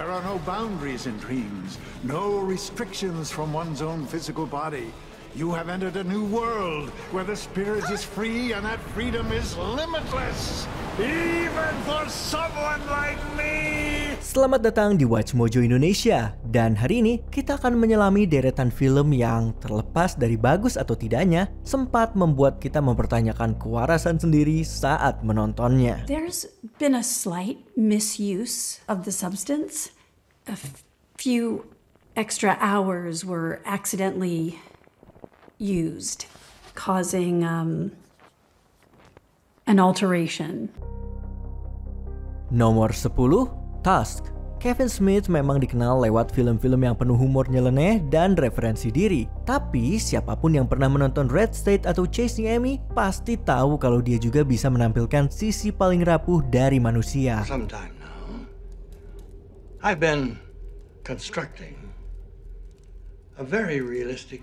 There are no boundaries in dreams, no restrictions from one's own physical body. You have entered a new world where the spirit is free and that freedom is limitless, even for someone like me. Selamat datang di Watch Mojo Indonesia. Dan hari ini kita akan menyelami deretan film yang terlepas dari bagus atau tidaknya sempat membuat kita mempertanyakan kewarasan sendiri saat menontonnya. There's been a slight misuse of the substance. A few extra hours were accidentally used, causing an alteration. Nomor 10, Tusk. Kevin Smith memang dikenal lewat film-film yang penuh humor nyeleneh dan referensi diri. Tapi siapapun yang pernah menonton Red State atau Chasing Amy pasti tahu kalau dia juga bisa menampilkan sisi paling rapuh dari manusia. Sometime now, I've been constructing a very realistic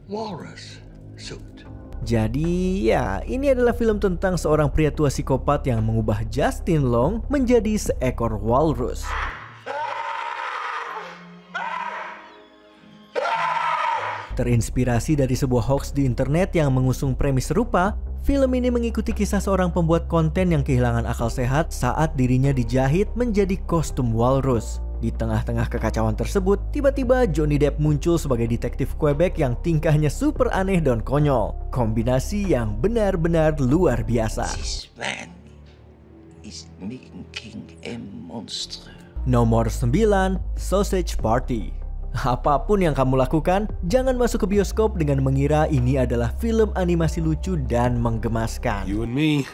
walrus suit. Jadi ya, ini adalah film tentang seorang pria tua psikopat yang mengubah Justin Long menjadi seekor walrus. Terinspirasi dari sebuah hoax di internet yang mengusung premis serupa, film ini mengikuti kisah seorang pembuat konten yang kehilangan akal sehat saat dirinya dijahit menjadi kostum walrus. Di tengah-tengah kekacauan tersebut, tiba-tiba Johnny Depp muncul sebagai detektif Quebec yang tingkahnya super aneh dan konyol. Kombinasi yang benar-benar luar biasa. This man is making a monster. Nomor 9, Sausage Party. Apapun yang kamu lakukan, jangan masuk ke bioskop dengan mengira ini adalah film animasi lucu dan menggemaskan. You and me,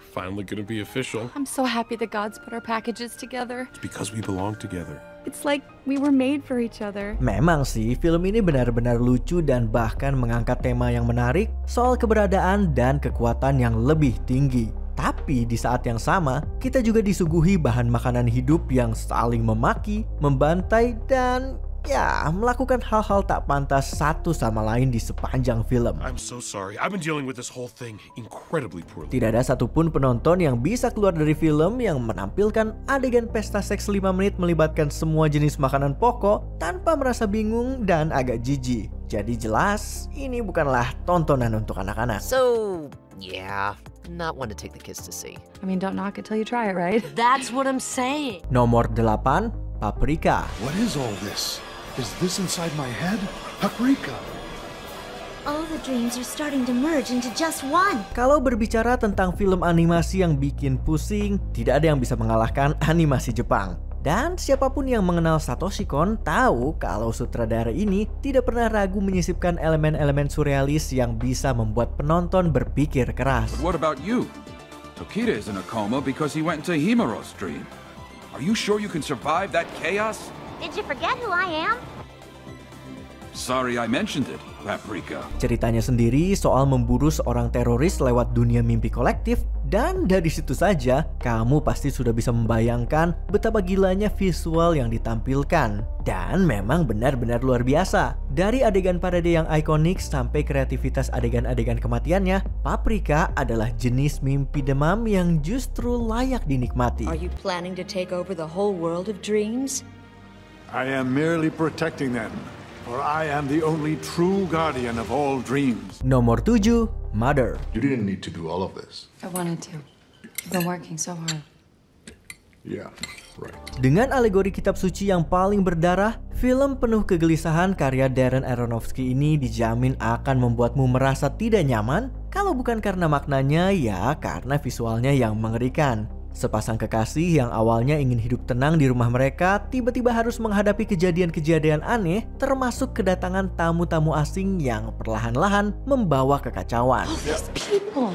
finally gonna be official. I'm so happy the gods put our packages together. It's because we belong together. It's like we were made for each other. Memang sih, film ini benar-benar lucu dan bahkan mengangkat tema yang menarik soal keberadaan dan kekuatan yang lebih tinggi. Tapi di saat yang sama, kita juga disuguhi bahan makanan hidup yang saling memaki, membantai, dan ya, melakukan hal-hal tak pantas satu sama lain di sepanjang film. I'm so sorry. I've been dealing with this whole thing incredibly poorly. Tidak ada satupun penonton yang bisa keluar dari film yang menampilkan adegan pesta seks 5 menit melibatkan semua jenis makanan pokok tanpa merasa bingung dan agak jijik. Jadi jelas, ini bukanlah tontonan untuk anak-anak. So, yeah, not one to take the kids to see. I mean, don't knock it till you try it, right? That's what I'm saying. Nomor 8, Paprika. What is all this? Is this inside my head? Paprika. All the dreams are starting to merge into just one. Kalau berbicara tentang film animasi yang bikin pusing, tidak ada yang bisa mengalahkan animasi Jepang. Dan siapapun yang mengenal Satoshi Kon tahu kalau sutradara ini tidak pernah ragu menyisipkan elemen-elemen surrealis yang bisa membuat penonton berpikir keras. But what about you? Tokita is in a coma because he went into Himero's dream. Are you sure you can survive that chaos? Did you forget who I am? Sorry I mentioned it, Paprika. Ceritanya sendiri soal memburu seorang teroris lewat dunia mimpi kolektif, dan dari situ saja kamu pasti sudah bisa membayangkan betapa gilanya visual yang ditampilkan. Dan memang benar-benar luar biasa. Dari adegan parade yang ikonik sampai kreativitas adegan-adegan kematiannya, Paprika adalah jenis mimpi demam yang justru layak dinikmati. Are you planning to take over the whole world of dreams? I am merely protecting them, for I am the only true guardian of all dreams. Nomor 7, Mother. You didn't need to do all of this. I wanted to. I've been working so hard. Yeah, right. Dengan alegori kitab suci yang paling berdarah, film penuh kegelisahan karya Darren Aronofsky ini dijamin akan membuatmu merasa tidak nyaman, kalau bukan karena maknanya, ya karena visualnya yang mengerikan. Sepasang kekasih yang awalnya ingin hidup tenang di rumah mereka tiba-tiba harus menghadapi kejadian-kejadian aneh, termasuk kedatangan tamu-tamu asing yang perlahan-lahan membawa kekacauan.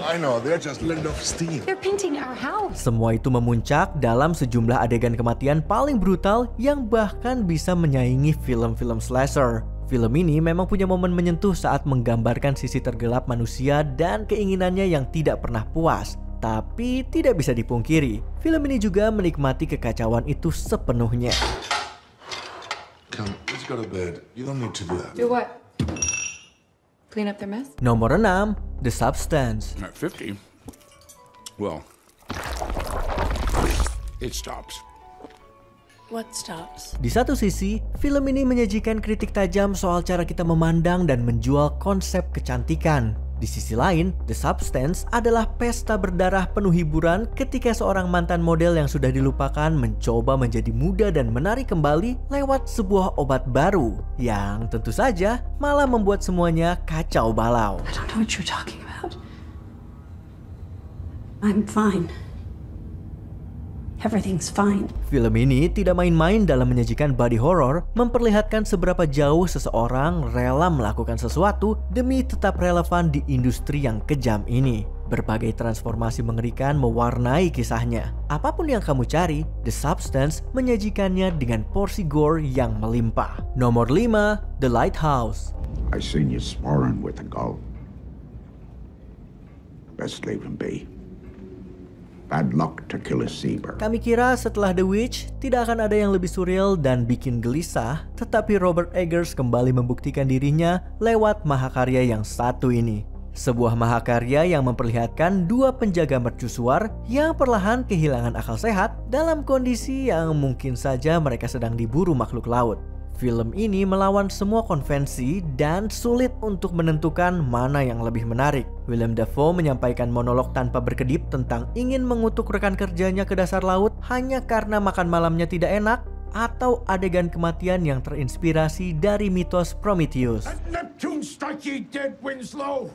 I know, they're just letting off steam. They're painting our house. Semua itu memuncak dalam sejumlah adegan kematian paling brutal yang bahkan bisa menyaingi film-film slasher. Film ini memang punya momen menyentuh saat menggambarkan sisi tergelap manusia dan keinginannya yang tidak pernah puas. Tapi tidak bisa dipungkiri, film ini juga menikmati kekacauan itu sepenuhnya. Come, let's go to bed. You don't need to do that. Do what? Clean up their mess? Nomor 6, The Substance. At 50? Well, It stops. What stops? Di satu sisi, film ini menyajikan kritik tajam soal cara kita memandang dan menjual konsep kecantikan. Di sisi lain, The Substance adalah pesta berdarah penuh hiburan ketika seorang mantan model yang sudah dilupakan mencoba menjadi muda dan menari kembali lewat sebuah obat baru yang tentu saja malah membuat semuanya kacau balau. I don't know what you're talking about. I'm fine. Everything's fine. Film ini tidak main-main dalam menyajikan body horror, memperlihatkan seberapa jauh seseorang rela melakukan sesuatu demi tetap relevan di industri yang kejam ini. Berbagai transformasi mengerikan mewarnai kisahnya. Apapun yang kamu cari, The Substance menyajikannya dengan porsi gore yang melimpah. Nomor 5, The Lighthouse. I seen you sparring with a gull. Best leave him be. Bad luck to kill a seabird. Kami kira setelah The Witch tidak akan ada yang lebih surreal dan bikin gelisah, tetapi Robert Eggers kembali membuktikan dirinya lewat mahakarya yang satu ini. Sebuah mahakarya yang memperlihatkan dua penjaga mercusuar yang perlahan kehilangan akal sehat dalam kondisi yang mungkin saja mereka sedang diburu makhluk laut. Film ini melawan semua konvensi dan sulit untuk menentukan mana yang lebih menarik. Willem Dafoe menyampaikan monolog tanpa berkedip tentang ingin mengutuk rekan kerjanya ke dasar laut hanya karena makan malamnya tidak enak, atau adegan kematian yang terinspirasi dari mitos Prometheus. Neptune strike ye dead, Winslow!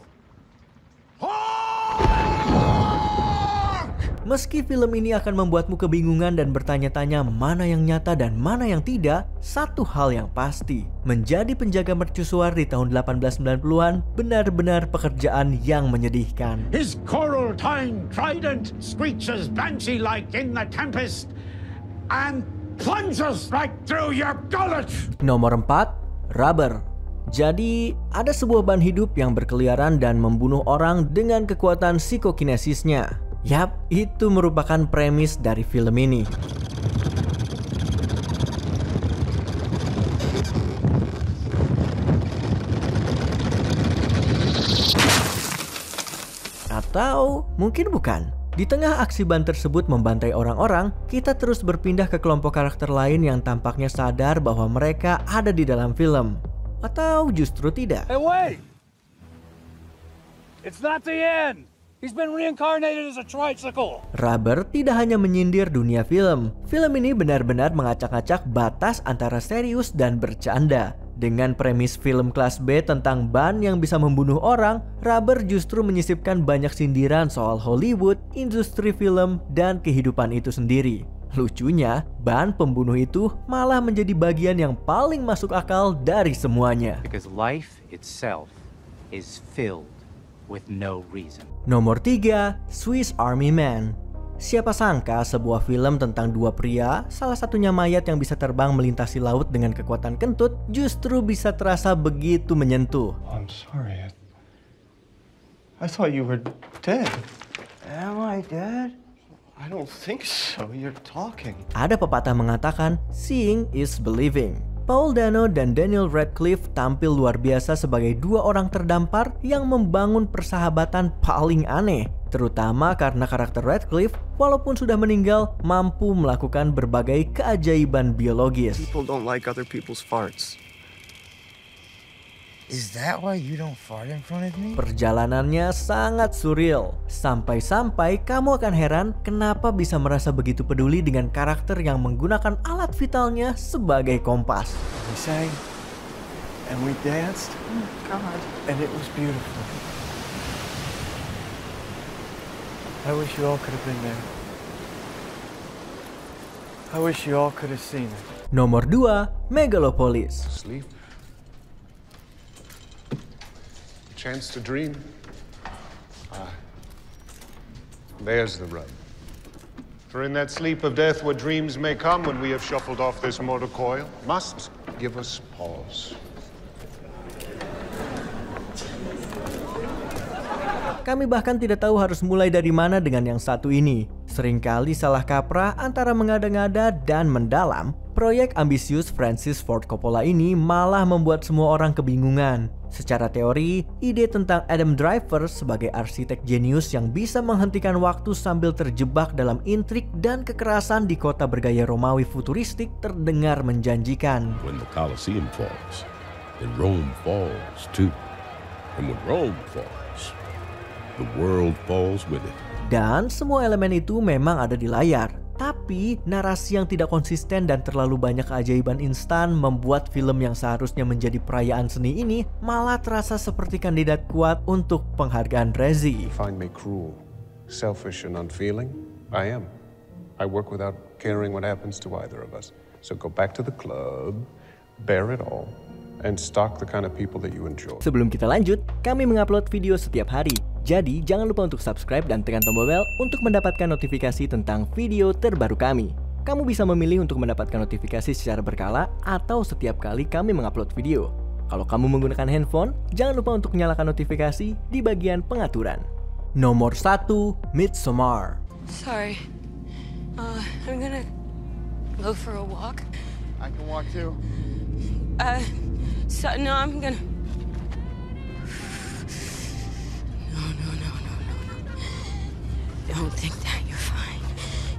Meski film ini akan membuatmu kebingungan dan bertanya-tanya mana yang nyata dan mana yang tidak, satu hal yang pasti, menjadi penjaga mercusuar di tahun 1890-an benar-benar pekerjaan yang menyedihkan. His coral tongue trident screeches banshee-like in the tempest and plunges right through your gullet. Nomor 4, Rubber. Jadi, ada sebuah ban hidup yang berkeliaran dan membunuh orang dengan kekuatan psikokinesisnya. Yap, itu merupakan premis dari film ini. Atau mungkin bukan. Di tengah aksi ban tersebut membantai orang-orang, kita terus berpindah ke kelompok karakter lain yang tampaknya sadar bahwa mereka ada di dalam film. Atau justru tidak. Hey, wait! It's not the end! He's been reincarnated as a tricycle. Rubber tidak hanya menyindir dunia film. Film ini benar-benar mengacak-acak batas antara serius dan bercanda. Dengan premis film kelas B tentang ban yang bisa membunuh orang, Rubber justru menyisipkan banyak sindiran soal Hollywood, industri film, dan kehidupan itu sendiri. Lucunya, ban pembunuh itu malah menjadi bagian yang paling masuk akal dari semuanya. Because life itself is filled with no reason. Nomor 3, Swiss Army Man. Siapa sangka sebuah film tentang dua pria, salah satunya mayat yang bisa terbang melintasi laut dengan kekuatan kentut, justru bisa terasa begitu menyentuh. I'm sorry. I thought you were dead. Am I dead? I don't think so. You're talking. Ada pepatah mengatakan, seeing is believing. Paul Dano dan Daniel Radcliffe tampil luar biasa sebagai dua orang terdampar yang membangun persahabatan paling aneh. Terutama karena karakter Radcliffe, walaupun sudah meninggal, mampu melakukan berbagai keajaiban biologis. People don't like other people's farts. Is that why you don't fart in front of me? Perjalanannya sangat surreal. Sampai-sampai kamu akan heran kenapa bisa merasa begitu peduli dengan karakter yang menggunakan alat vitalnya sebagai kompas. We sang and we danced. Oh, God. And it was beautiful. I wish you all could have been there. I wish you all could have seen it. Nomor 2, Megalopolis. Sleep. Chance to dream. There's the rub. For in that sleep of death, what dreams may come when we have shuffled off this mortal coil must give us pause. Kami bahkan tidak tahu harus mulai dari mana dengan yang satu ini. Seringkali salah kaprah antara mengada-ngada dan mendalam, proyek ambisius Francis Ford Coppola ini malah membuat semua orang kebingungan. Secara teori, ide tentang Adam Driver sebagai arsitek jenius yang bisa menghentikan waktu sambil terjebak dalam intrik dan kekerasan di kota bergaya Romawi futuristik terdengar menjanjikan. When the Colosseum falls, then Rome falls too. And when Rome falls, the world falls with it. Dan semua elemen itu memang ada di layar. Tapi narasi yang tidak konsisten dan terlalu banyak keajaiban instan membuat film yang seharusnya menjadi perayaan seni ini malah terasa seperti kandidat kuat untuk penghargaan Razzie. Find me cruel, selfish and unfeeling? I am. I work without caring what happens to either of us. So go back to the club, bear it all, and stalk the kind of people that you enjoy. Sebelum kita lanjut, kami mengupload video setiap hari. Jadi jangan lupa untuk subscribe dan tekan tombol bel untuk mendapatkan notifikasi tentang video terbaru kami. Kamu bisa memilih untuk mendapatkan notifikasi secara berkala atau setiap kali kami mengupload video. Kalau kamu menggunakan handphone, jangan lupa untuk nyalakan notifikasi di bagian pengaturan. Nomor 1, Midsommar. Sorry. I'm gonna go for a walk. I can walk too. No, I'm gonna... Don't think that, you're fine.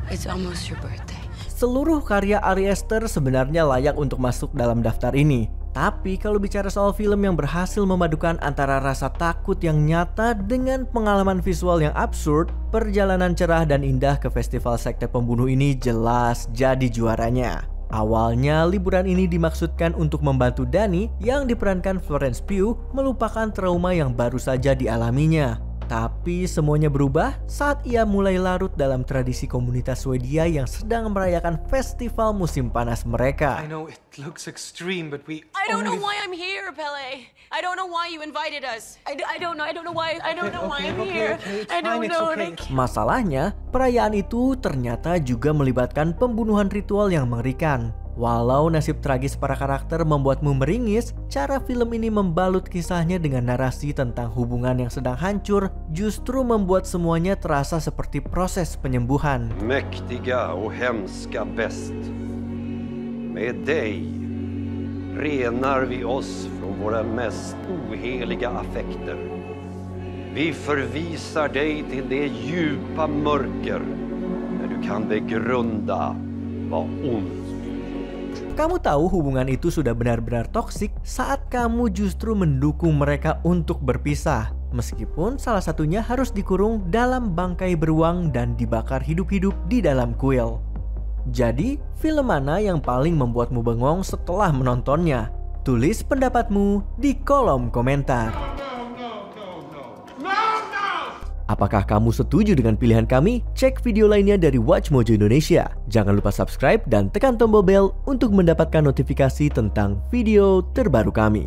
It's almost your birthday. Seluruh karya Ari Aster sebenarnya layak untuk masuk dalam daftar ini. Tapi kalau bicara soal film yang berhasil memadukan antara rasa takut yang nyata dengan pengalaman visual yang absurd, perjalanan cerah dan indah ke festival sekte pembunuh ini jelas jadi juaranya. Awalnya liburan ini dimaksudkan untuk membantu Dani yang diperankan Florence Pugh melupakan trauma yang baru saja dialaminya. Tapi semuanya berubah saat ia mulai larut dalam tradisi komunitas Swedia yang sedang merayakan festival musim panas mereka. I know it looks extreme, but I don't know why I'm here, Pele. I don't know why you invited us. I don't know why I'm here. I don't know. Masalahnya, perayaan itu ternyata juga melibatkan pembunuhan ritual yang mengerikan. Walau nasib tragis para karakter membuatmu meringis, cara film ini membalut kisahnya dengan narasi tentang hubungan yang sedang hancur justru membuat semuanya terasa seperti proses penyembuhan. Mäktiga och hemska bäst. Med dig renar vi oss från våra mest oheliga affekter. Vi förvisar dig till det djupa mörker där du kan begrunda vad ont. Kamu tahu hubungan itu sudah benar-benar toksik saat kamu justru mendukung mereka untuk berpisah. Meskipun salah satunya harus dikurung dalam bangkai beruang dan dibakar hidup-hidup di dalam kuil. Jadi, film mana yang paling membuatmu bengong setelah menontonnya? Tulis pendapatmu di kolom komentar. Apakah kamu setuju dengan pilihan kami? Cek video lainnya dari WatchMojo Indonesia. Jangan lupa subscribe dan tekan tombol bel untuk mendapatkan notifikasi tentang video terbaru kami.